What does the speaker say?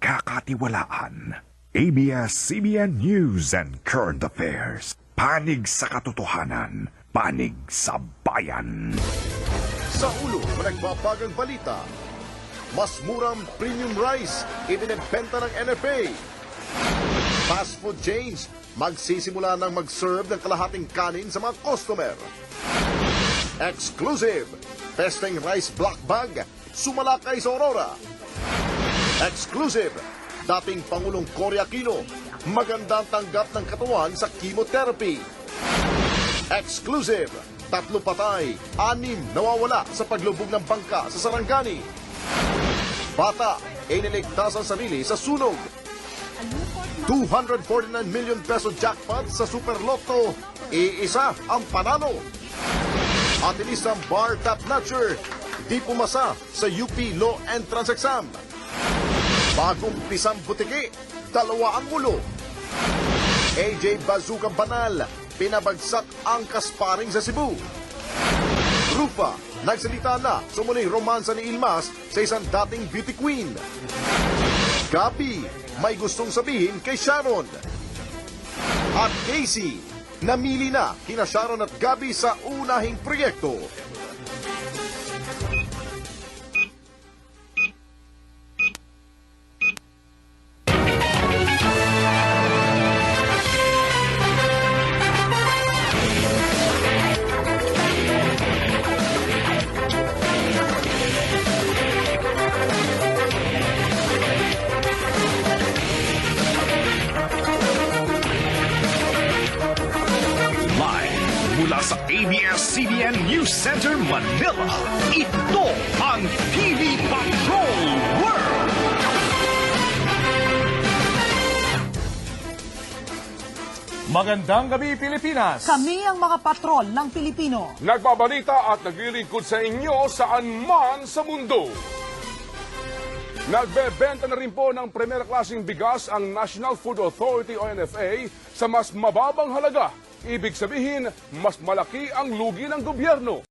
pinagkakatiwalaan. ABS-CBN News and Current Affairs. Panig sa katotohanan, panig sa bayan. Sa ulo, nagbabagang balita. Mas murang premium rice, ibinibenta ng NFA. Fast food chains, magsisimula ng mag-serve ng kalahating kanin sa mga customer. Exclusive, Pesting Rice Black Bag, sumalakay sa Aurora. Exclusive, dating Pangulong Cory Aquino, magandang tanggap ng katawan sa chemotherapy. Exclusive, 3 patay, 6 nawawala sa paglubog ng bangka sa Sarangani. Bata, iniligtas ang sarili sa sunog. 249 million peso jackpot sa Super Lotto, iisa ang panalo. At inisang bar top notcher, di pumasa sa UP Law Entrance Exam. Bagong pisang butiki, 2 ang ulo. AJ Bazooka Banal, pinabagsak ang kasparing sa Cebu. Rufa, nagsalita na sa muling romansa ni Ilmas sa isang dating beauty queen. Gabi, may gustong sabihin kay Sharon. At Casey, namili na kina Sharon at Gabi sa unahing proyekto. Mula sa ABS-CBN News Center, Manila, ito ang TV Patrol World! Magandang gabi, Pilipinas! Kami ang mga patrol ng Pilipino. Nagbabalita at naglilingkod sa inyo saan man sa mundo. Nagbebenta na rin po ng primera klaseng bigas ang National Food Authority o NFA sa mas mababang halaga. Ibig sabihin, mas malaki ang lugi ng gobyerno.